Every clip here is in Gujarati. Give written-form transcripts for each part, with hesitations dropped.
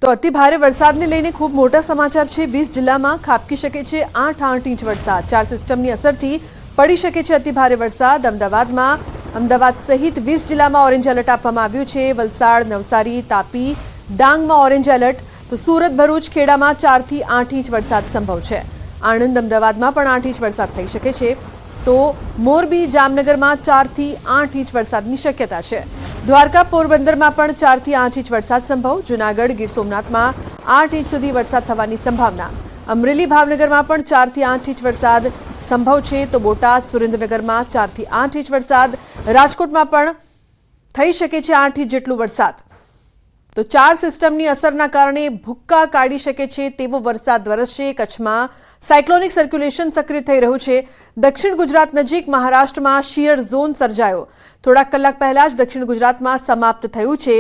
તો અતિ ભારે વરસાદને લઈને ખૂબ મોટા સમાચાર છે। 20 જિલ્લામાં ખાબકી શકે છે 8 ઇંચ વરસાદ। 4 સિસ્ટમની અસરથી પડી શકે છે અતિ ભારે વરસાદ। અમદાવાદ સહિત 20 જિલ્લામાં ઓરેન્જ એલર્ટ આપવામાં આવ્યું છે। વલસાડ, નવસારી, તાપી, ડાંગમાં ઓરેન્જ એલર્ટ, તો સુરત, ભરૂચ, ખેડામાં 4 થી 8 ઇંચ વરસાદ સંભવ છે। આણંદ, અમદાવાદમાં પણ 8 ઇંચ વરસાદ થઈ શકે છે। તો મોરબી, જામનગરમાં 4 થી 8 ઇંચ વરસાદની શક્યતા છે। દ્વારકા, પોરબંદરમાં પણ 4 થી 8 ઇંચ વરસાદ સંભવ। જૂનાગઢ, ગીર સોમનાથમાં 8 ઇંચ સુધી વરસાદ થવાની સંભાવના। અમરેલી, ભાવનગરમાં પણ 4 થી 8 ઇંચ વરસાદ સંભવ છે। તો બોટાદ, સુરેન્દ્રનગરમાં 4 થી 8 ઇંચ વરસાદ। રાજકોટમાં પણ થઈ શકે છે 8 ઇંચ જેટલો વરસાદ। તો 4 સિસ્ટમની અસરના કારણે ભૂક્કા કાઢી શકે છે તેવો વરસાદ વરસશે। કચ્છમાં સાયક્લોનિક સર્ક્યુલેશન સક્રિય થઈ રહ્યું છે। દક્ષિણ ગુજરાત નજીક મહારાષ્ટ્રમાં શિયર ઝોન સર્જાયો। થોડાક કલાક પહેલા જ દક્ષિણ ગુજરાતમાં સમાપ્ત થયું છે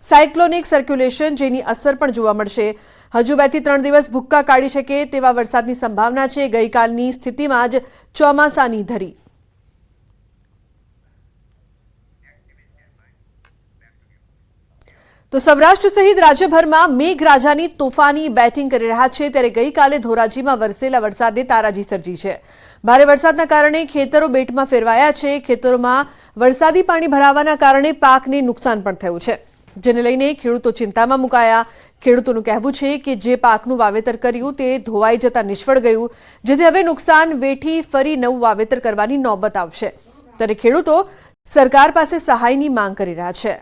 સાયક્લોનિક સર્ક્યુલેશન, જેની અસર પણ જોવા મળશે। હજુ 2 થી 3 દિવસ ભૂક્કા કાઢી શકે તેવા વરસાદની સંભાવના છે। ગઈકાલની સ્થિતિમાં જ ચોમાસાની ધરી। તો સૌરાષ્ટ્ર સહિત રાજ્યભરમાં મેઘરાજાની તોફાની બેટિંગ કરી રહ્યા છે। ત્યારે ગઈકાલે ધોરાજીમાં વરસેલા વરસાદે તારાજી સર્જી છે। ભારે વરસાદના કારણે ખેતરો બેટમાં ફેરવાયા છે। ખેતરોમાં વરસાદી પાણી ભરાવાના કારણે પાકને નુકસાન પણ થયું છે, જેને લઈને ખેડૂતો ચિંતામાં મુકાયા। ખેડૂતોનું કહેવું છે કે જે પાકનું વાવેતર કર્યું તે ધોવાઈ જતા નિષ્ફળ ગયું, જેથી હવે નુકસાન વેઠી ફરી નવું વાવેતર કરવાની નોબત આવશે। ત્યારે ખેડૂતો સરકાર પાસે સહાયની માંગ કરી રહ્યા છે।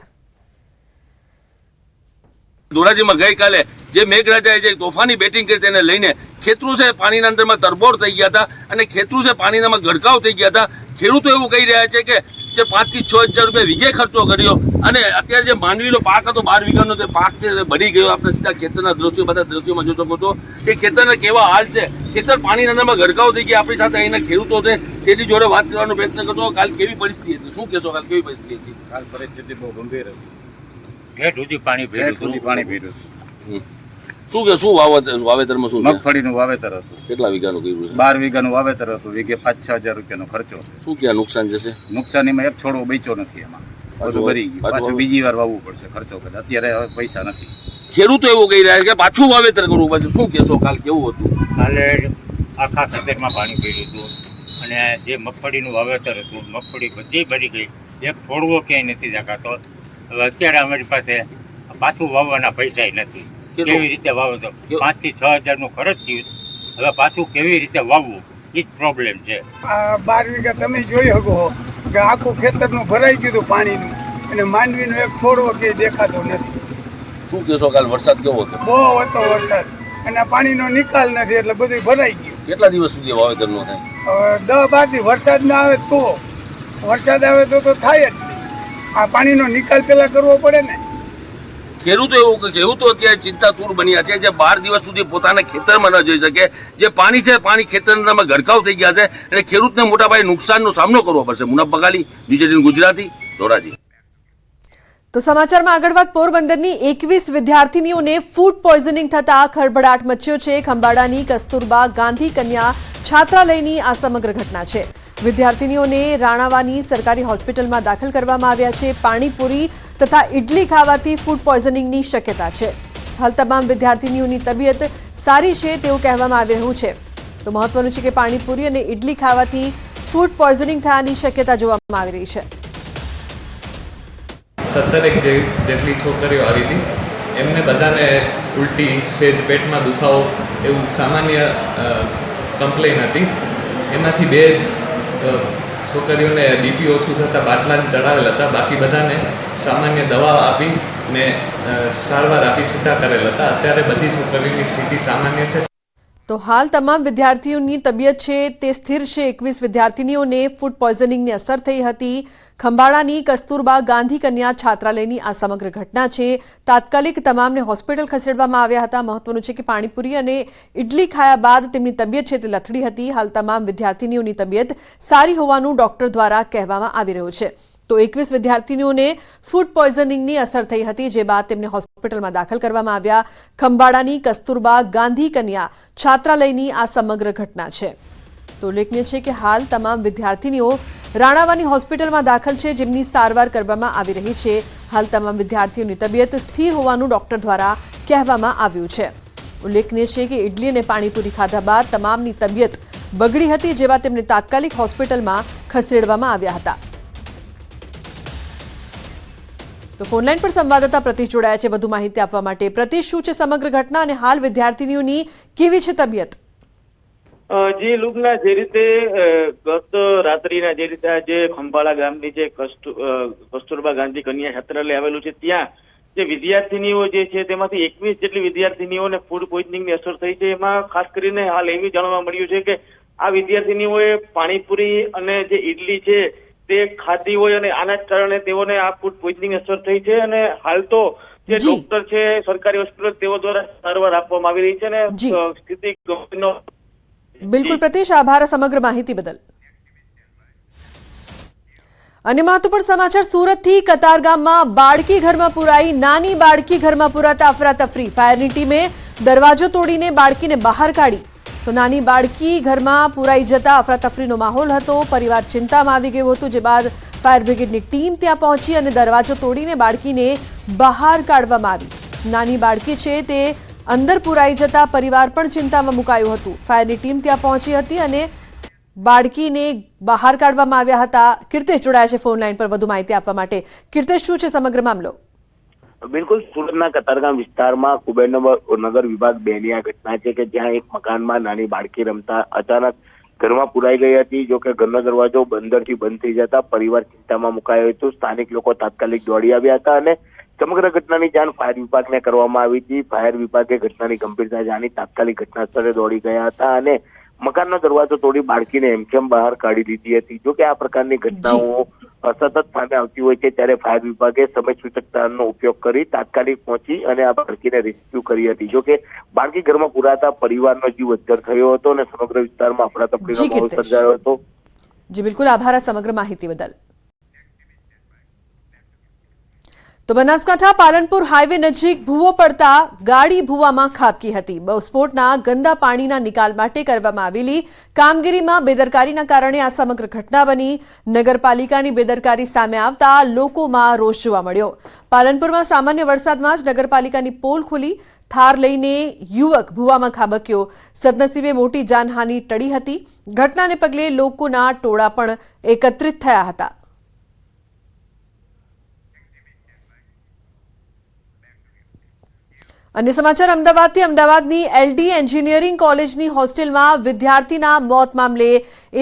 ધોરાજીમાં ગઈકાલે જે મેઘરાજાએ જે તોફાની બેટિંગ કરી તેને લઈને ખેતરો છે પાણીના અંદરમાં તરબોળ થઈ ગયા હતા અને ખેતરો છે પાણીનામાં ગરકાવ થઈ ગયા હતા। ખેડૂતો એવું કહી રહ્યા છે કે જે 5 થી 6 હજાર રૂપિયા વીઘે ખર્ચો કર્યો અને અત્યારે જે માંડવીનો પાક હતો 12 વીઘાનો તે પાક છે બળી ગયો। આપણે સીધા ખેતરના દ્રશ્યો, બધા દ્રશ્યોમાં જોઈ શકો છો કે ખેતરના કેવા હાલ છે। ખેતર પાણીના અંદરમાં ગરકાવ થઈ ગયા। આપણી સાથે અહીંના ખેડૂતો છે તેની જોડે વાત કરવાનો પ્રયત્ન કરતો। કાલ કેવી પરિસ્થિતિ હતી, શું કહેશો? કાલ કેવી પરિસ્થિતિ હતી? કાલ પરિસ્થિતિ બહુ ગંભીર હતી। ગેટ સુધી પાણી ભર્યું। શું વાવેતરમાં શું મગફળીનું વાવેતર હતું। કેટલા વીઘાનું કર્યું છે? 12 વીઘાનું વાવેતર હતું। વીઘે 5-6 હજાર રૂપિયાનો ખર્ચો છે। શું ક્યાં નુકસાન જશે? નુકસાનીમાં એક છોડવો બચ્યો નથી, એમાં બધું ભરી ગયું। પાછું બીજી વાર વાવવું પડશે ખર્ચો કરે। અત્યારે હવે પૈસા નથી। ખેડૂતો એવું કહી રહ્યા છે કે પાછું વાવેતર કરવું પડશે। શું કહેશો? કાલ કેવું હતું? કાલે આખા ખેતરમાં પાણી ભર્યું હતું અને જે મગફળીનું વાવેતર હતું, મગફળી બધી ભરી ગઈ, એક છોડવો ક્યાંય નથી દેખાતો। હવે અત્યારે અમારી પાસે પાછું વાવવાના પૈસા નથી। કેવી રીતે વાવતો? 5 થી 6 હજારનું ખર્ચ થયું, હવે પાછું કેવી રીતે વાવવું એ જ પ્રોબ્લેમ છે। આ 12 વીઘા તમે જોઈ શકો કે આખું ખેતરનું ભરાઈ ગયું પાણીનું અને માંડવીનો એક છોડવો કે દેખાતો નથી। શું કહેશો? કાલ વરસાદ કેવો હતો? બહુ હતો વરસાદ અને પાણીનો નિકાલ નથી, એટલે બધું ભરાઈ ગયું। કેટલા દિવસ સુધી વાવેતર ન થાય? 10-12 દી વરસાદ ના આવે તો, વરસાદ આવે તો થાય જ નહીં। આ પાણીનો નિકાલ પેલા કરવો પડે ને। ખેડૂતો અત્યારે ચિંતાતુર બન્યા છે, જે 12 દિવસ સુધી પોતાના ખેતરમાં ન જઈ શકે। જે પાણી છે, પાણી ખેતરના ગરકાવ થઈ ગયા છે અને ખેડૂતને મોટા પાયે નુકસાનનો સામનો કરવો પડશે। મુનાફ બગાલી, બીજેડી ગુજરાતી, ધોરાજી। તો સમાચારમાં આગળ વાત પોરબંદરની 21 વિદ્યાર્થીનીઓને ફૂડ પોઈઝનિંગ થતા ખળભળાટ મચ્યો છે। ખંભાળાની કસ્તુરબા ગાંધી કન્યા છાત્રાલયની આ સમગ્ર ઘટના છે। વિદ્યાર્થીનીઓને રાણાવાની સરકારી હોસ્પિટલમાં દાખલ કરવામાં આવ્યા છે। પાણીપુરી તથા ઇડલી ખાવાથી ફૂડ પોઈઝનિંગની શક્યતા છે। હાલ તમામ વિદ્યાર્થીનીઓની તબિયત સારી છે તેવું કહેવામાં આવી રહ્યું છે। તો મહત્વનું છે કે પાણીપુરી અને ઇડલી ખાવાથી ફૂડ પોઈઝનિંગ થવાની શક્યતા જોવામાં આવી રહી છે। 17 જેટલી છોકરીઓ આવી હતી, એમને બધાને ઉલટી, સેજ પેટમાં દુખાવો એવું સામાન્ય કમ્પ્લેન હતી। એમાંથી 2 છોકરીઓને બીપી ઓછું થતાં બાટલા ચડાવેલ હતા, બાકી બધાને સામાન્ય દવા આપી ને સારવાર આપી છૂટા કરેલ હતા। અત્યારે બધી છોકરીઓની સ્થિતિ સામાન્ય છે। તો હાલ તમામ વિદ્યાર્થીઓની તબિયત છે તે સ્થિર છે। 21 વિદ્યાર્થીનીઓને ફૂડ પોઈઝનિંગની અસર થઈ હતી। ખંભાળાની કસ્તુરબા ગાંધી કન્યા છાત્રાલયની આ સમગ્ર ઘટના છે। તાત્કાલિક તમામને હોસ્પિટલ ખસેડવામાં આવ્યા હતા। મહત્વનું છે કે પાણીપુરી અને ઇડલી ખાયા બાદ તેમની તબિયત છે તે લથડી હતી। હાલ તમામ વિદ્યાર્થીનીઓની તબિયત સારી હોવાનું ડોક્ટર દ્વારા કહેવામાં આવી રહ્યું છે। તો 21 વિદ્યાર્થીનીઓને ફૂડ પોઈઝનિંગની અસર થઈ હતી, જે બાદ તેમને હોસ્પિટલમાં દાખલ કરવામાં આવ્યા। ખંભાળાની કસ્તુરબા ગાંધી કન્યા છાત્રાલયની આ સમગ્ર ઘટના છે। તો ઉલ્લેખનીય છે કે હાલ તમામ વિદ્યાર્થીનીઓ રાણાવાની હોસ્પિટલમાં દાખલ છે, જેમની સારવાર કરવામાં આવી રહી છે। હાલ તમામ વિદ્યાર્થીઓની તબિયત સ્થિર હોવાનું ડોક્ટર દ્વારા કહેવામાં આવ્યું છે। ઉલ્લેખનીય છે કે ઇડલી અને પાણીપુરી ખાધા બાદ તમામની તબિયત બગડી હતી, જેવા તેમને તાત્કાલિક હોસ્પિટલમાં ખસેડવામાં આવ્યા હતા। તો ફોનલાઈન પર સંવાદદાતા પ્રતિશ જોડાયા છે વધુ માહિતી આપવા માટે। પ્રતિશ, શું છે સમગ્ર ઘટના અને હાલ વિદ્યાર્થીનીઓની કેવી છે તબિયત? જી લુબના, જે રીતે ગત રાત્રિના જે રીતે આજે ખંભાળા ગામની જે કસ્તુરબા ગાંધી કન્યા છાત્રાલય આવેલું છે, ત્યાં જે વિદ્યાર્થીનીઓ જે છે તેમાંથી 21 જેટલી વિદ્યાર્થીનીઓને ફૂડ પોઈઝનિંગની અસર થઈ છે। એમાં ખાસ કરીને હાલ એવી જાણવા મળ્યું છે કે આ વિદ્યાર્થીનીઓએ પાણીપુરી અને જે ઈડલી છે તે ખાધી હોય અને આના જ કારણે તેઓને આ ફૂડ પોઈઝનિંગ અસર થઈ છે। અને હાલ તો જે ડોક્ટર છે સરકારી હોસ્પિટલ તેઓ દ્વારા સારવાર આપવામાં આવી રહી છે અને સ્થિતિ ગંભીર। બિલકુલ પ્રતિશ, આભાર સમગ્ર માહિતી બદલ। અને મહત્વપૂર્ણ સમાચાર સુરતથી। કતારગામમાં બાળકી ઘરમાં પુરાઈ, નાની બાળકી ઘરમાં પુરાતા અફરાતફરી। ફાયરની ટીમે દરવાજો તોડીને બાળકીને બહાર કાઢી, તો નાની બાળકી ઘરમાં પુરાઈ જતા અફરાતફરીનો માહોલ હતો। પરિવાર ચિંતામાં આવી ગયો હતો, જે બાદ ફાયર બ્રિગેડની ટીમ ત્યાં પહોંચી અને દરવાજો તોડીને બાળકીને બહાર કાઢવામાં આવી। નાની બાળકી છે તે અંદર પુરાઈ જતા પરિવાર પણ ચિંતામાં મુકાયું હતું। ફાયરની ટીમ ત્યાં પહોંચી હતી અને બાળકીને બહાર કાઢવામાં આવ્યા હતા। કીર્તેશ જોડાયા છે ફોનલાઈન પર વધુ માહિતી આપવા માટે। કીર્તેશ, શું છે સમગ્ર મામલો? બિલકુલ, સુરતના કતારગામ વિસ્તારમાં કુબેરનગર વિભાગ 2 ની આ ઘટના છે કે જ્યાં એક મકાનમાં નાની બાળકી રમતા અચાનક ઘરમાં પુરાઈ ગઈ હતી। જો કે ઘરનો દરવાજો અંદરથી બંધ થઈ જતા પરિવાર ચિંતામાં મુકાયો હતો। સ્થાનિક લોકો તાત્કાલિક દોડી આવ્યા હતા અને સમગ્ર ઘટનાની જાણ ફાયર વિભાગને કરવામાં આવી હતી। ફાયર વિભાગે ઘટનાની ગંભીરતા જાણી તાત્કાલિક ઘટના સ્થળે દોડી ગયા હતા અને મકાનનો દરવાજો તોડી બાળકીને હેમખેમ બહાર કાઢી દીધી હતી। જો કે આ પ્રકારની ઘટનાઓ સતત સામે આવતી હોય છે, ત્યારે ફાયર વિભાગે સમય સૂચકતાનો ઉપયોગ કરી તાત્કાલિક પહોંચી અને આ બાળકીને રેસ્ક્યુ કરી હતી। જો કે બાળકી ઘરમાં પુરાતા પરિવારનો જીવ અદ્ધર થયો હતો અને સમગ્ર વિસ્તારમાં અફરાતફરીનો માહોલ સર્જાયો હતો। જી બિલકુલ, આભાર સમગ્ર માહિતી બદલ। તો બનાસકાંઠા પાલનપુર હાઈવે નજીક ભૂવો પડતા ગાડી ભૂવામાં ખાબકી હતી। બોસ્ફોટના ગંદા પાણીના નિકાલ માટે કરવામાં આવેલી કામગીરીમાં બેદરકારીના કારણે આ સમગ્ર ઘટના બની। નગરપાલિકાની બેદરકારી સામે આવતા લોકોમાં રોષ જોવા મળ્યો। પાલનપુરમાં સામાન્ય વરસાદમાં જ નગરપાલિકાની પોલ ખુલી, થાર લઈને યુવક ભૂવામાં ખાબક્યો। સદનસીબે મોટી જાનહાનિ ટળી હતી। ઘટનાને પગલે લોકોના ટોળા પણ એકત્રિત થયા હતા। अन्य समाचार अमदावाद अमदावादनी एलडी एंजीनियरिंग कॉलेजनी होस्टेलમાં विद्यार्थीना मौत मामले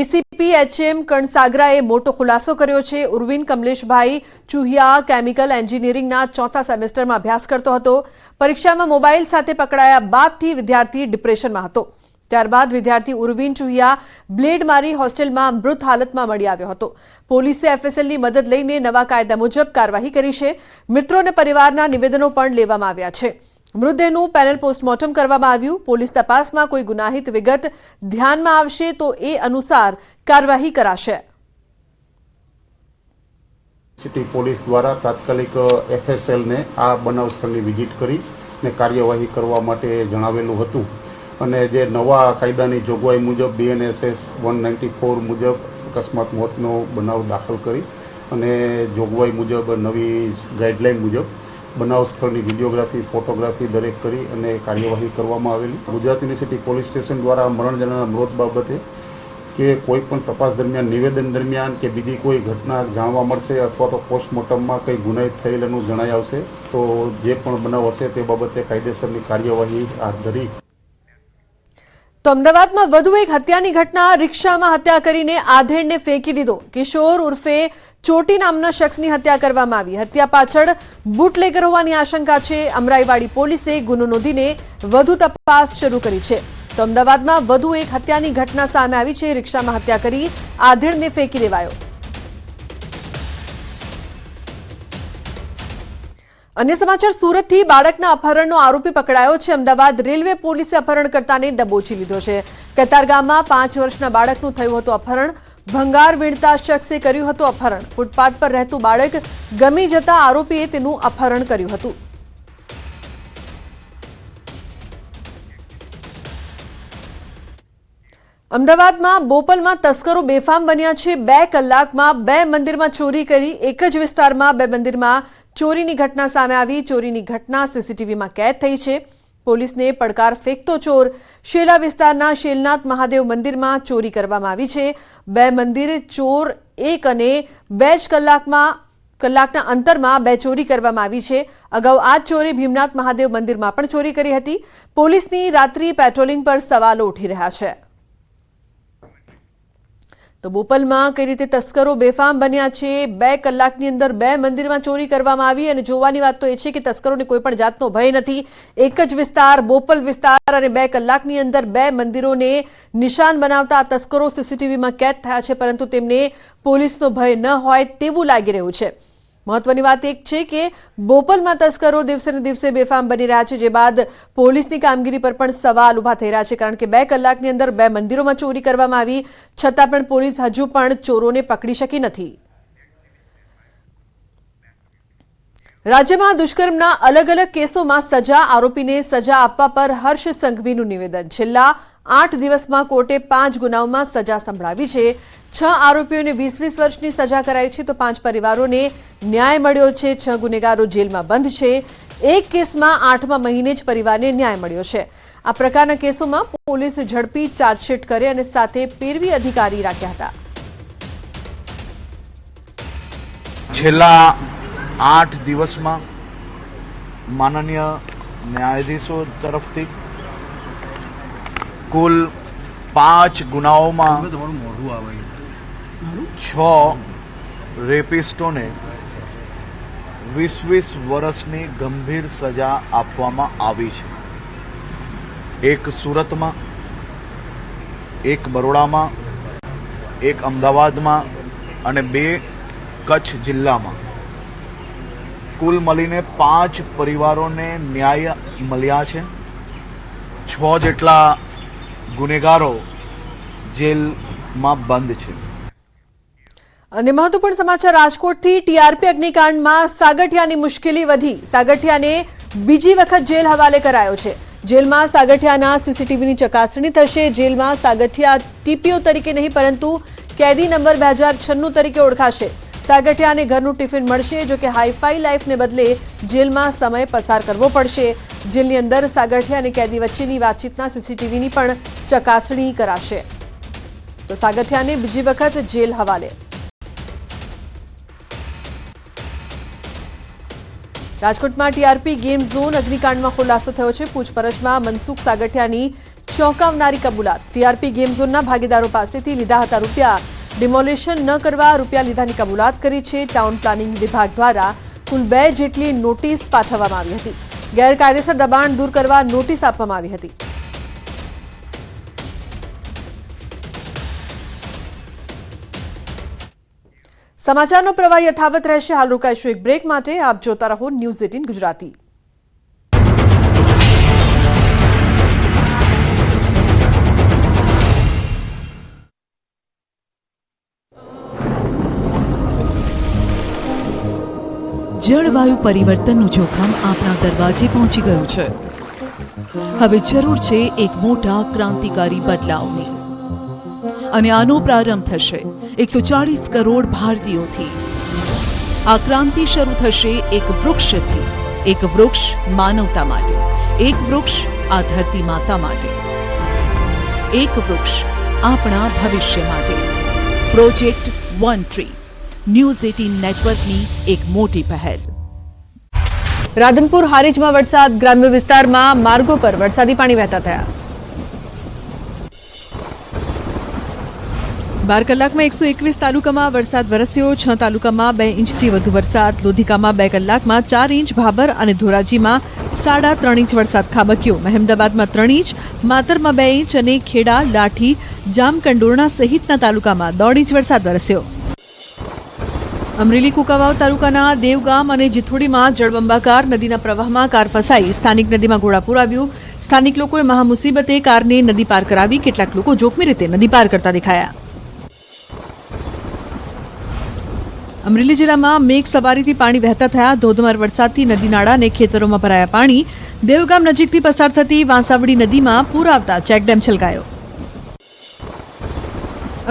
एसीपी एचएम कणसागराए मोटो खुलासो कर्यो छे। उर्विन कमलेशभाई चुहिया केमिकल एंजीनियरिंगना 4था सेमेस्टरमां अभ्यास करतो हतो। परीक्षामां मोबाइल साथे पकड़ाया बादथी विद्यार्थी डिप्रेशनमां हतो। ત્યારબાદ વિદ્યાર્થી ઉર્વિન ચુહિયા બ્લેડ મારી હોસ્ટેલમાં મૃત હાલતમાં મળી આવ્યો હતો। પોલીસે એફએસએલની મદદ લઈને નવા કાયદા મુજબ કાર્યવાહી કરી છે। મિત્રો અને પરિવારના નિવેદનો પણ લેવામાં આવ્યા છે। મૃતદેહનું પેનલ પોસ્ટમોર્ટમ કરવામાં આવ્યું। પોલીસ તપાસમાં કોઈ ગુનાહિત વિગત ધ્યાનમાં આવશે તો એ અનુસાર કાર્યવાહી કરાશે। સિટી પોલીસ દ્વારા તાત્કાલિક એફએસએલને આ બનાવ સ્થળની વિઝિટ કરી ને કાર્યવાહી કરવા માટે જણાવેલું હતું અને જે નવા કાયદાની જોગવાઈ મુજબ બીએનએસએસ 194 મુજબ અકસ્માત મોતનો બનાવ દાખલ કરી અને જોગવાઈ મુજબ નવી ગાઈડલાઈન મુજબ બનાવ સ્થળની વિડીયોગ્રાફી ફોટોગ્રાફી દરેક કરી અને કાર્યવાહી કરવામાં આવેલી। ગુજરાત યુનિવર્સિટી પોલીસ સ્ટેશન દ્વારા મરણ જનારના મૃત બાબતે કે કોઈ પણ તપાસ દરમિયાન નિવેદન દરમિયાન કે બીજી કોઈ ઘટના જાણવા મળશે અથવા તો પોસ્ટમોર્ટમમાં કંઈ ગુનાહિત થયેલાનું જણાઈ આવશે તો જે પણ બનાવ હશે તે બાબતે કાયદેસરની કાર્યવાહી હાથ ધરી। તો અમદાવાદમાં વધુ એક હત્યાની ઘટના। રિક્ષામાં હત્યા કરીને આધેડને ફેંકી દીધો। કિશોર ઉર્ફે ચોટી નામના શખ્સની હત્યા કરવામાં આવી। હત્યા પાછળ બુટલેગર હોવાની આશંકા છે। અમરાઈવાડી પોલીસે ગુનો નોંધીને વધુ તપાસ શરૂ કરી છે। તો અમદાવાદમાં વધુ એક હત્યાની ઘટના સામે આવી છે। રિક્ષામાં હત્યા કરી આધેડને ફેંકી દેવાયો। अन्य समाचार सूरत थी बाळकना अपहरणનો आरोपी पकड़ायो છે। अमदावाद रेलवे पोलीसे अपहरणकर्ताने दबोची લીધો છે। કતારગામમાં 5 વર્ષના બાળકનું થયું હતું અપહરણ। ભંગાર વીણતા શખ્સે કર્યું હતું અપહરણ। ફૂટપાથ પર રહેતું બાળક ગમી જતા આરોપીએ તેનું અપહરણ કર્યું હતું। અમદાવાદમાં બોપલમાં તસ્કરો બેફામ બન્યા છે। 2 કલાકમાં 2 મંદિરમાં ચોરી કરી। એક જ વિસ્તારમાં 2 મંદિરમાં ચોરીની ઘટના સામે આવી. ચોરીની ઘટના સીસીટીવીમાં કેદ થઈ છે. પોલીસને પડકાર ફેંકતો ચોર. શેલા વિસ્તારના શેલનાથ મહાદેવ મંદિરમાં ચોરી કરવામાં આવી છે. 2 મંદિર ચોર 1 અને 2 જ કલાકના અંતરમાં 2 ચોરી કરવામાં આવી છે. અગાઉ આ ચોરે ભીમનાથ મહાદેવ મંદિરમાં પણ ચોરી કરી હતી. પોલીસની રાત્રિ પેટ્રોલિંગ પર સવાલો ઉઠી રહ્યા છે. તો બોપલમાં કઈ રીતે તસ્કરો બેફામ બન્યા છે. 2 કલાકની અંદર 2 મંદિરમાં ચોરી કરવામાં આવી અને જોવાની વાત તો એ છે કે તસ્કરોને કોઈ પણ જાતનો ભય નથી. એક જ વિસ્તાર બોપલ વિસ્તાર અને 2 કલાકની અંદર 2 મંદિરોને નિશાન બનાવતા આ તસ્કરો સીસીટીવીમાં કેદ થયા છે, પરંતુ તેમને પોલીસનો ભય ન હોય તેવું લાગી રહ્યું છે. મહત્વની વાત એક છે કે બોપલમાં તસ્કરો દિવસે ને દિવસે બેફામ બની રહ્યા છે, જે બાદ પોલીસની કામગીરી પર પણ સવાલ ઉભા થઈ રહ્યા છે. કારણ કે 2 કલાકની અંદર 2 મંદિરોમાં ચોરી કરવામાં આવી છતાં પણ પોલીસ હજુ પણ ચોરોને પકડી શકી નથી. રાજ્યમાં દુષ્કર્મના અલગ અલગ કેસોમાં સજા, આરોપીને સજા આપવા પર હર્ષ સંઘવીનું નિવેદન. છેલ્લા 8 દિવસમાં કોર્ટે 5 ગુનાઓમાં સજા સંભળાવી છે. 6 આરોપીઓને 20-20 વર્ષની સજા કરાઈ છે તો 5 પરિવારોને ન્યાય મળ્યો છે. 6 ગુનેગારો જેલમાં બંધ છે. એક કેસમાં 8મા મહિને જ પરિવારને ન્યાય મળ્યો છે. આ પ્રકારના કેસોમાં પોલીસ ઝડપી ચાર્જશીટ કરે અને સાથે પેરવી અધિકારી રાખ્યા હતા. છેલ્લા 8 દિવસમાં માનનીય ન્યાયાધીશો તરફથી કુલ 5 ગુનાઓમાં 6 રેપિસ્ટોને 20-20 વર્ષની ગંભીર સજા આપવામાં આવી છે. એક સુરતમાં, એક બરોડામાં, એક અમદાવાદમાં અને 2 કચ્છ જિલ્લામાં કુલ મળીને 5 પરિવારોને ન્યાય મળ્યા છે. 6 જેટલા ગુનેગારો જેલમાં બંધ છે. અને મહત્વપૂર્ણ સમાચાર રાજકોટથી. ટીઆરપી અગ્નિકાંડમાં સાગઠિયાની મુશ્કેલી વધી. સાગઠિયાને બીજી વખત જેલ હવાલે કરાયો છે. જેલમાં સાગઠિયાના સીસીટીવીની ચકાસણી થશે. જેલમાં સાગઠિયા ટીપીઓ તરીકે નહીં પરંતુ કેદી નંબર 2096 તરીકે ઓળખાશે. સાગઠિયાને ઘરનું ટિફિન મળશે, જો કે હાઈફાઈ લાઈફને બદલે જેલમાં સમય પસાર કરવો પડશે. જેલની અંદર સાગઠિયા અને કેદી વચ્ચેની વાતચીતના સીસીટીવીની પણ ચકાસણી કરાશે. તો સાગઠિયાને બીજી વખત જેલ હવાલે. રાજકોટમાં ટીઆરપી ગેમ ઝોન અગ્નિકાંડમાં ખુલાસો થયો છે. પૂછપરછમાં મનસુખ સાગઠિયાની ચોંકાવનારી કબૂલાત. ટીઆરપી ગેમ ઝોનના ભાગીદારો પાસેથી લીધા હતા રૂપિયા. ડિમોલિશન ન કરવા રૂપિયા લીધાની કબૂલાત કરી છે. ટાઉન પ્લાનિંગ વિભાગ દ્વારા કુલ 2 જેટલી નોટિસ પાઠવવામાં આવી હતી. ગેરકાયદેસર દબાણ દૂર કરવા નોટિસ આપવામાં આવી હતી. સમાચારનો પ્રવાહ યથાવત રહેશે. હાલ રોકાઈશું એક બ્રેક માટે. આપ જોતા રહો ન્યૂઝ 18 ગુજરાતી. જળવાયુ પરિવર્તનનું જોખમ આપણા દરવાજે પહોંચી ગયું છે. હવે જરૂર છે એક મોટા ક્રાંતિકારી બદલાવની, અને આનો પ્રારંભ થશે 140 કરોડ ભારતીયોથી. આ ક્રાંતિ શરૂ થશે એક વૃક્ષથી. એક વૃક્ષ માનવતા માટે, એક વૃક્ષ આ ધરતી માતા માટે, એક વૃક્ષ આપણા ભવિષ્ય માટે. પ્રોજેક્ટ વન ટ્રી, ન્યૂઝ 18 નેટવર્કની એક મોટી પહેલ. રાધનપુર હારીજમાં વરસાદ. ગ્રામ્ય વિસ્તારમાં માર્ગો પર વરસાદી પાણી વહેતા થયા. 12 કલાકમાં 121 તાલુકામાં વરસાદ વરસ્યો. 6 તાલુકામાં 2 ઇંચથી વધુ વરસાદ. લોધિકામાં 2 કલાકમાં 4 ઇંચ, ભાભર અને ધોરાજીમાં 3.5 ઇંચ વરસાદ ખાબક્યો. મહેમદાબાદમાં 3 ઇંચ, માતરમાં 2 ઇંચ અને ખેડા, લાઠી, જામકંડોરણા સહિતના તાલુકામાં 1.5 ઇંચ વરસાદ વરસ્યો. અમરેલી કુંકાવાવ તાલુકાના દેવગામ અને જીથોડીમાં જળબંબાકાર. નદીના પ્રવાહમાં કાર ફસાઈ. સ્થાનિક નદીમાં ઘોડાપૂર આવ્યું. સ્થાનિક લોકોએ મહામુસીબતે કારને નદી પાર કરાવી. કેટલાક લોકો જોખમી રીતે નદી પાર કરતા દેખાયા. અમરેલી જિલ્લામાં મેઘ સવારીથી પાણી વહેતા થયા. ધોધમાર વરસાદથી નદી નાળા અને ખેતરોમાં ભરાયા પાણી. દેવગામ નજીકથી પસાર થતી વાંસાવડી નદીમાં પૂર આવતા ચેકડેમ છલકાયો.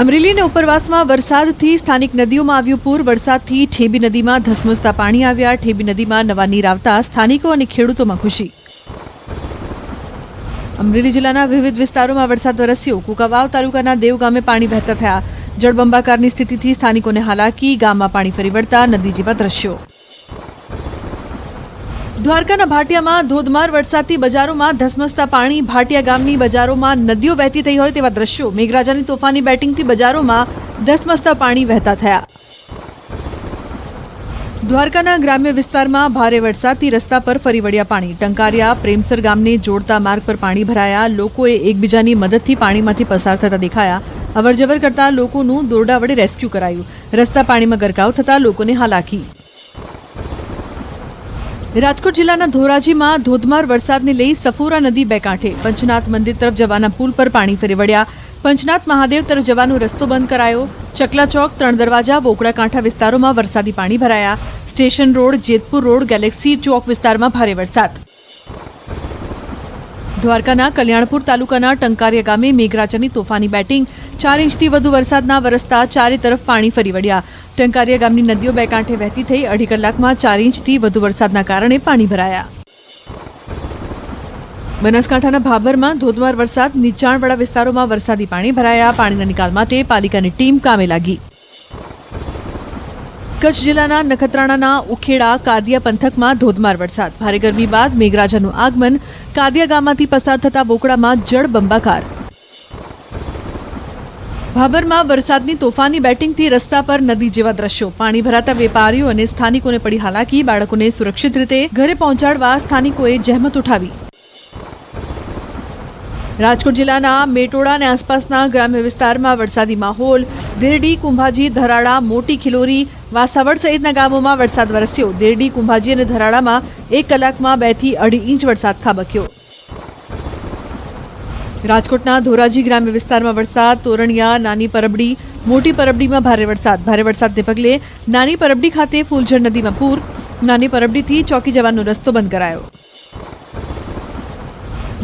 અમરેલી અને ઉપરવાસમાં વરસાદથી સ્થાનિક નદીઓમાં આવ્યું પૂર. વરસાદથી ઠેબી નદીમાં ધસમસતા પાણી આવ્યા. ઠેબી નદીમાં નવા નીર આવતા સ્થાનિકો અને ખેડૂતોમાં ખુશી. અમરેલી જિલ્લાના વિવિધ વિસ્તારોમાં વરસાદ વરસ્યો. કુંકાવાવ તાલુકાના દેવ ગામે પાણી વહેતા થયા. જળબંબાકારની સ્થિતિથી સ્થાનિકોને હાલાકી. ગામમાં પાણી ફરી વળતા નદી જેવા દ્રશ્યો. દ્વારકાના ભાટિયામાં ધોધમાર વરસાદથી બજારોમાં ધસમસતા પાણી. ભાટિયા ગામની બજારોમાં નદીઓ વહેતી થઈ હોય તેવા દ્રશ્યો. મેઘરાજાની તોફાની બેટિંગથી બજારોમાં ધસમસતા પાણી વહેતા થયા. દ્વારકાના ગ્રામ્ય વિસ્તારમાં ભારે વરસાદથી રસ્તા પર ફરી વળ્યા પાણી. ટંકારિયા પ્રેમસર ગામને જોડતા માર્ગ પર પાણી ભરાયા. લોકોએ એકબીજાની મદદથી પાણીમાંથી પસાર થતા દેખાયા. અવરજવર કરતા લોકોનું દોરડા વડે રેસ્ક્યુ કરાયું. રસ્તા પાણીમાં ગરકાવ થતા લોકોને હાલાકી. રાજકોટ જિલ્લાના ધોરાજીમાં ધોધમાર વરસાદને લઈ સફોરા નદી બે કાંઠે. પંચનાથ મંદિર તરફ જવાના પુલ પર પાણી ફરી વળ્યા. પંચનાથ મહાદેવ તરફ જવાનો રસ્તો બંધ કરાયો. ચકલા ચોક, ત્રણ દરવાજા, બોકડા કાંઠા વિસ્તારોમાં વરસાદી પાણી ભરાયા. Station road, Jetpur road, galaxy ચોક વિસ્તારમાં ભારે વરસાદ. દ્વારકાના કલ્યાણપુર તાલુકાના ટંકારિયા ગામે મેઘરાજાની તોફાની બેટિંગ. 4 ઇંચથી વધુ વરસાદના વરસતા ચારે તરફ પાણી ફરી વળ્યા. ટંકારિયા ગામની નદીઓ બે કાંઠે વહેતી થઈ. 2.5 કલાકમાં 4 ઇંચથી વધુ વરસાદના કારણે પાણી ભરાયા. બનાસકાંઠાના ભાભરમાં ધોધમાર વરસાદ. નીચાણવાળા વિસ્તારોમાં વરસાદી પાણી ભરાયા. પાણીના નિકાલ માટે પાલિકાની ટીમ કામે લાગી. કચ્છ જિલ્લાના નખત્રાણાના ઉખેડા કાદિયા પંથકમાં ધોધમાર વરસાદ. ભારે ગરમી બાદ મેઘરાજાનું આગમન. કાદિયા ગામમાંથી પસાર થતા બોકડામાં જળબંબાકાર. ભાભરમાં વરસાદની તોફાની બેટિંગથી રસ્તા પર નદી જેવા દ્રશ્યો. પાણી ભરાતા વેપારીઓ અને સ્થાનિકોને પડી હાલાકી. બાળકોને સુરક્ષિત રીતે ઘરે પહોંચાડવા સ્થાનિકોએ જહેમત ઉઠાવી. રાજકોટ જિલ્લાના મેટોડા અને આસપાસના ગ્રામ્ય વિસ્તારમાં વરસાદી માહોલ. દેરડી, કુંભાજી, ધરાડા, મોટી ખિલોરી, વાસાવડ સહિતના ગામોમાં વરસાદ વરસ્યો. દેરડી, કુંભાજી અને ધરાડામાં 1 કલાકમાં 2 થી 2.5 ઇંચ વરસાદ ખાબક્યો. રાજકોટના ધોરાજી ગ્રામ્ય વિસ્તારમાં વરસાદ. તોરણિયા, નાની પરબડી, મોટી પરબડીમાં ભારે વરસાદ. ભારે વરસાદને પગલે નાની પરબડી ખાતે ફૂલઝર નદીમાં પૂર. નાની પરબડીથી ચોકી જવાનો રસ્તો બંધ કરાયો.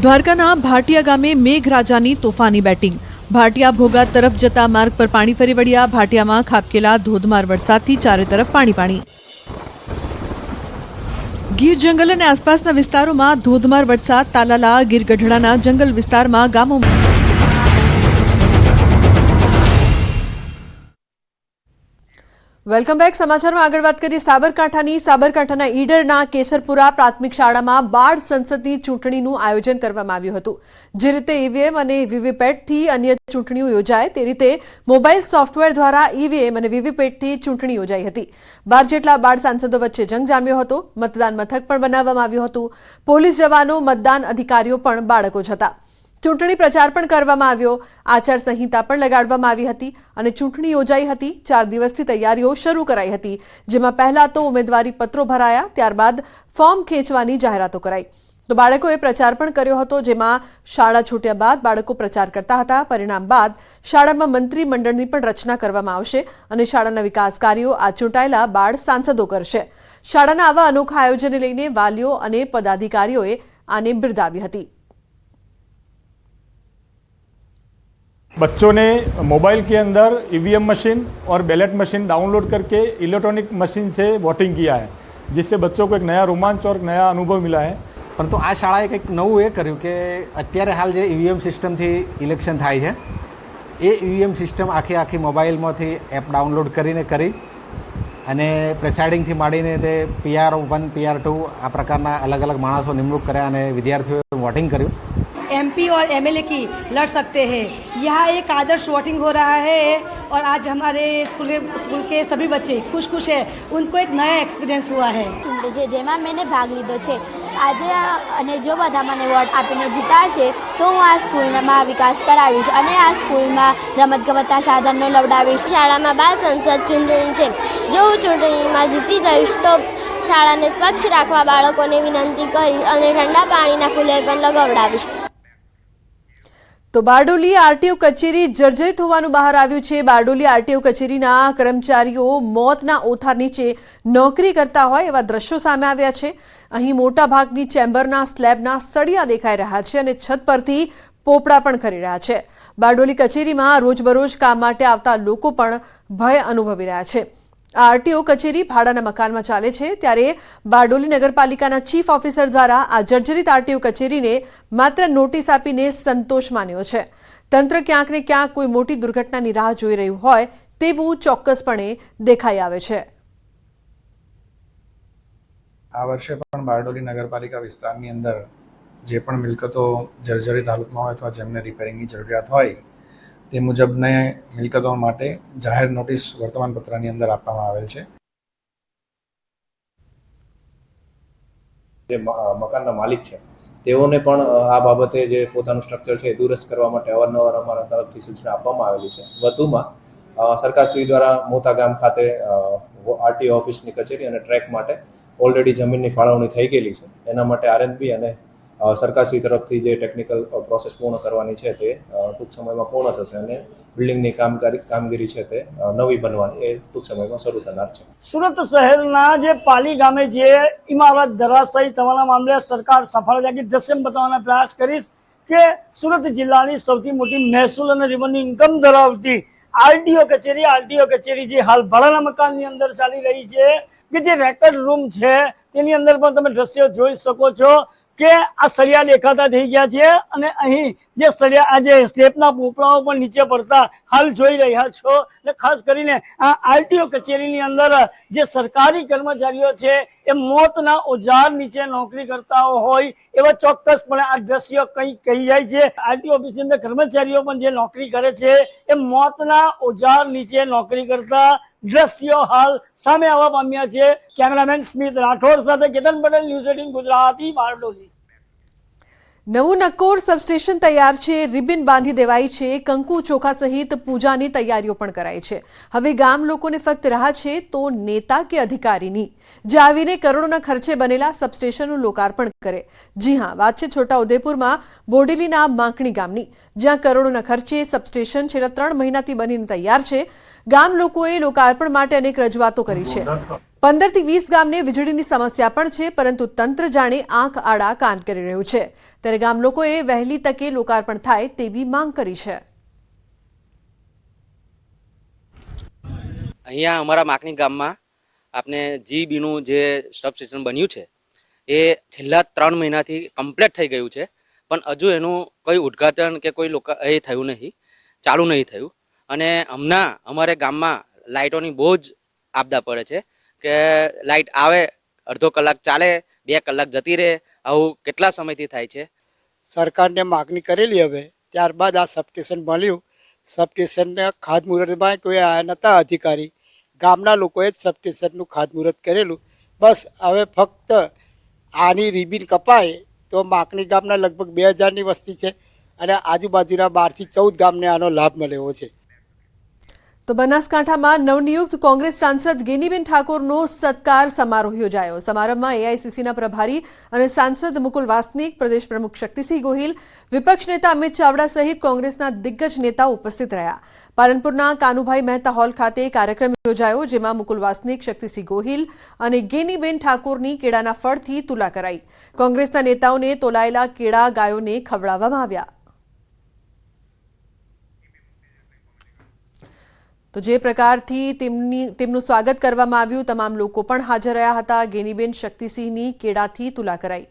દ્વારકાના ભાટિયા ગામે મેઘરાજાની તોફાની બેટિંગ. ભાટિયા ભોગાત તરફ જતા માર્ગ પર પાણી ફરી વળ્યા. ભાટિયામાં ખાબકેલા ધોધમાર વરસાદથી ચારે તરફ પાણી. ગીર જંગલ અને આસપાસના વિસ્તારોમાં ધોધમાર વરસાદ. તાલાલા, ગીર ગઢડાના જંગલ વિસ્તારમાં ગામોમાં વેલકમ બેક. સમાચારમાં આગળ વાત કરીએ સાબરકાંઠાના ઈડરના કેસરપુરા પ્રાથમિક શાળામાં બાળ સંસદની ચૂંટણીનું આયોજન કરવામાં આવ્યું હતું. જે રીતે ઈવીએમ અને વીવીપેટથી અન્ય ચૂંટણીઓ યોજાય તે રીતે મોબાઈલ સોફ્ટવેર દ્વારા ઈવીએમ અને વીવીપેટથી ચૂંટણી યોજાઈ હતી. 12 જેટલા બાળ સાંસદો વચ્ચે જંગ જામ્યો હતો. મતદાન મથક પણ બનાવવામાં આવ્યું હતું. પોલીસ જવાનો, મતદાન અધિકારીઓ પણ બાળકો જ હતા. ચૂંટણી પ્રચાર પણ કરવામાં આવ્યો. આચાર સંહિતા પણ લગાડવામાં આવી હતી અને ચૂંટણી યોજાઈ હતી. 4 દિવસથી તૈયારીઓ શરૂ કરાઈ હતી. જેમાં પહેલા તો ઉમેદવારી પત્રો ભરાયા, ત્યારબાદ ફોર્મ ખેંચવાની જાહેરાતો કરાઈ. તો બાળકોએ પ્રચાર પણ કર્યો હતો. જેમાં શાળા છૂટ્યા બાદ બાળકો પ્રચાર કરતા હતા. પરિણામ બાદ શાળામાં મંત્રીમંડળની પણ રચના કરવામાં આવશે અને શાળાના વિકાસ કાર્યો આ ચૂંટાયેલા બાળ સાંસદો કરશે. શાળાના આવા અનોખા આયોજનને લઈને વાલીઓ અને પદાધિકારીઓએ આને બિરદાવી હતી. बच्चों ने मोबाइल के अंदर ईवीएम मशीन और बैलेट मशीन डाउनलोड करके इलेक्ट्रॉनिक मशीन से वोटिंग किया है, जिससे बच्चों को एक नया रोमांच और नया अनुभव मिला है. પરંતુ આ શાળાએ કંઈક નવું એ કર્યું કે અત્યારે હાલ જે ઈવીએમ સિસ્ટમથી ઇલેક્શન થાય છે એ ઈવીએમ સિસ્ટમ આખી મોબાઈલમાંથી એપ ડાઉનલોડ કરીને કરી અને પ્રેસાઇડિંગથી માંડીને તે PR1, PR2 આ પ્રકારના અલગ અલગ માણસો નિમણૂક કર્યા અને વિદ્યાર્થીઓએ વોટિંગ કર્યું. MP और MLA की लड़ सकते हैं. यहाँ एक आदर्श वोटिंग हो रहा है और आज हमारे स्कूल के सभी बच्चे खुश है. उनको एक नया एक्सपीरियंस हुआ है. જેમાં મેં ભાગ લીધો છે આજે અને જો બધા મને વોટ આપીને જીતાડશે તો હું આ સ્કૂલમાં વિકાસ કરાવીશ અને આ સ્કૂલમાં રમતગમતના સાધનો લવડાવીશ. શાળામાં બાળ સંસદ ચૂંટણી છે. જો હું ચૂંટણીમાં જીતી જઈશ તો શાળાને સ્વચ્છ રાખવા બાળકોને વિનંતી કરીશ અને ઠંડા પાણીના કુલર પણ લગાવડાવીશ. તો બારડોલી આરટીઓ કચેરી જર્જરિત હોવાનું બહાર આવ્યું છે. બારડોલી આરટીઓ કચેરીના કર્મચારીઓ મોતના ઓથાર નીચે નોકરી કરતા હોય એવા દ્રશ્યો સામે આવ્યા છે. અહીં મોટા ભાગની ચેમ્બરના સ્લેબના સળિયા દેખાઈ રહ્યા છે અને છત પરથી પોપડા પણ ખરી રહ્યા છે. બારડોલી કચેરીમાં રોજબરોજ કામ માટે આવતા લોકો પણ ભય અનુભવી રહ્યા છે. આ આરટીઓ કચેરી ભાડાના મકાનમાં ચાલે છે, ત્યારે બારડોલી નગરપાલિકાના ચીફ ઓફિસર દ્વારા આ જર્જરિત આરટીઓ કચેરીને માત્ર નોટિસ આપીને સંતોષ માન્યો છે. તંત્ર ક્યાંક ને ક્યાંક કોઈ મોટી દુર્ઘટનાની રાહ જોઈ રહ્યું હોય તેવું ચોક્કસપણે દેખાઈ આવે છે. આ વર્ષે પણ બારડોલી નગરપાલિકા વિસ્તારની અંદર જે પણ મિલકતો જર્જરિત હાલતમાં હોય અથવા જેમને રિપેરિંગની જરૂરિયાત હોય તે મુજબને મિલકતો માટે જાહેર નોટિસ વર્તમાનપત્રની અંદર આપવામાં આવેલ છે. જે મકાનના માલિક છે તેઓને પણ આ બાબતે જે પોતાનું સ્ટ્રક્ચર છે એ દુરસ્ત કરવા માટે અવારનવાર અમારા તરફથી સૂચના આપવામાં આવેલી છે. વધુમાં સરકારશ્રી દ્વારા મોતા ગામ ખાતે આરટીઓ ઓફિસની કચેરી અને ટ્રેક માટે ઓલરેડી જમીનની ફાળવણી થઈ ગયેલી છે. એના માટે આરએનબી અને સરકારશ્રી તરફથી જે ટેકનિકલ પ્રોસેસ પૂર્ણ કરવાની છે તે ટૂંક સમયમાં પૂર્ણ થશે અને બિલ્ડિંગની કામગીરી છે તે નવી બનવાની એ ટૂંક સમયમાં શરૂ થનાર છે. સુરત શહેરના જે પાલી ગામે જે ઇમારત ધરાશાયી થવાના મામલે સરકાર સફળતાથી દ્રશ્ય બતાવવાનો પ્રયાસ કરીશ કે સુરત જિલ્લાની સૌથી મોટી મહેસૂલ અને રેવન્યુ ઇન્કમ ધરાવતી આરટીઓ કચેરી જે હાલ ભાડાના મકાનની અંદર ચાલી રહી છે કે જે રેકર્ડ રૂમ છે તેની અંદર પણ તમે દ્રશ્યો જોઈ શકો છો કે આ સળિયા દેખાતા થઈ ગયા છે અને અહીં જે સળિયા આ જે સ્લેબના પોપડાઓ પણ નીચે પડતા હાલ જોઈ રહ્યા છો. અને ખાસ કરીને આ આરટીઓ કચેરીની અંદર જે સરકારી કર્મચારીઓ છે એ મોતના ઓજાર નીચે નોકરી કરતા હોય એવા ચોક્કસપણે આ દ્રશ્યો કંઈક કહી જાય છે. આરટીઓ ઓફિસની અંદર કર્મચારીઓ પણ જે નોકરી કરે છે એ મોતના ઓજાર નીચે નોકરી કરતા દ્રશ્યો હાલ સામે આવવા પામ્યા છે. કેમેરામેન સ્મિત રાઠોડ સાથે કેતન પટેલ, ન્યૂઝ 18 ગુજરાતી, બારડોલી. નવું નક્કોર સબસ્ટેશન તૈયાર છે, રિબિન બાંધી દેવાઈ છે, કંકુ ચોખા સહિત પૂજાની તૈયારીઓ પણ કરાઈ છે. હવે ગામ લોકોને ફક્ત રાહ છે તો નેતા કે અધિકારીની જે આવીને કરોડોના ખર્ચે બનેલા સબસ્ટેશનનું લોકાર્પણ કરે. જી હા, વાત છે છોટાઉદેપુરમાં બોડેલીના માંકણી ગામની, જ્યાં કરોડોના ખર્ચે સબસ્ટેશન છેલ્લા 3 મહિનાથી બનીને તૈયાર છે. ગામ લોકોએ લોકાર્પણ માટે અનેક રજૂઆતો કરી છે. 15 થી 20 ગામને વીજળીની સમસ્યા પણ છે, પરંતુ તંત્ર જાણે આંખ આડા કાન કરી રહ્યું છે. ત્યારે ગામ લોકોએ વહેલી તકે લોકાર્પણ થાય તેવી માંગ કરી છે. અહીંયા અમારા માકણી ગામમાં આપણે જીબીનું જે સબસ્ટેશન બન્યું છે એ છેલ્લા 3 મહિનાથી કમ્પ્લીટ થઈ ગયું છે, પણ હજુ એનું કોઈ ઉદ્ઘાટન કે કોઈ એ થયું નહીં, ચાલુ નહીં થયું. અને હમણાં અમારે ગામમાં લાઇટોની બહુ જ આપદા પડે છે કે લાઇટ આવે અડધો કલાક ચાલે, 2 કલાક જતી રહે, આવું કેટલા સમયથી થાય છે. સરકારને માગણી કરેલી, હવે ત્યારબાદ આ સબસ્ટેશન મળ્યું. સબસ્ટેશનને ખાતમુહૂર્તમાં કોઈ આવ્યા નહોતા અધિકારી, ગામના લોકોએ જ સબસ્ટેશનનું ખાતમુહૂર્ત કરેલું. બસ હવે ફક્ત આની રિબિન કપાય તો માકણી ગામના લગભગ 2000ની વસ્તી છે અને આજુબાજુના 12 થી 14 ગામને આનો લાભ મળ્યો છે. તો બનાસકાંઠામાં નવનિયુક્ત કોંગ્રેસ સાંસદ ગેનીબેન ઠાકોરનો સત્કાર સમારોહ યોજાયો. સમારંભમાં એઆઈસીસીના પ્રભારી અને સાંસદ મુકુલ વાસનિક, પ્રદેશ પ્રમુખ શક્તિસિંહ ગોહિલ, વિપક્ષ નેતા અમિત ચાવડા સહિત કોંગ્રેસના દિગ્ગજ નેતાઓ ઉપસ્થિત રહ્યા. પાલનપુરના કાનુભાઈ મહેતા હોલ ખાતે કાર્યક્રમ યોજાયો, જેમાં મુકુલ વાસનિક, શક્તિસિંહ ગોહિલ અને ગેનીબેન ઠાકોરની કેળાના ફળથી તુલા કરાઈ. કોંગ્રેસના નેતાઓને તોલાયેલા કેળા ગાયોને ખવડાવવામાં આવ્યા. તો જે પ્રકારથી તેમનું સ્વાગત કરવામાં આવ્યું, તમામ લોકો પણ હાજર રહ્યા હતા. ગેનીબેન શક્તિસિંહની કેળાથી તુલા કરાઈ.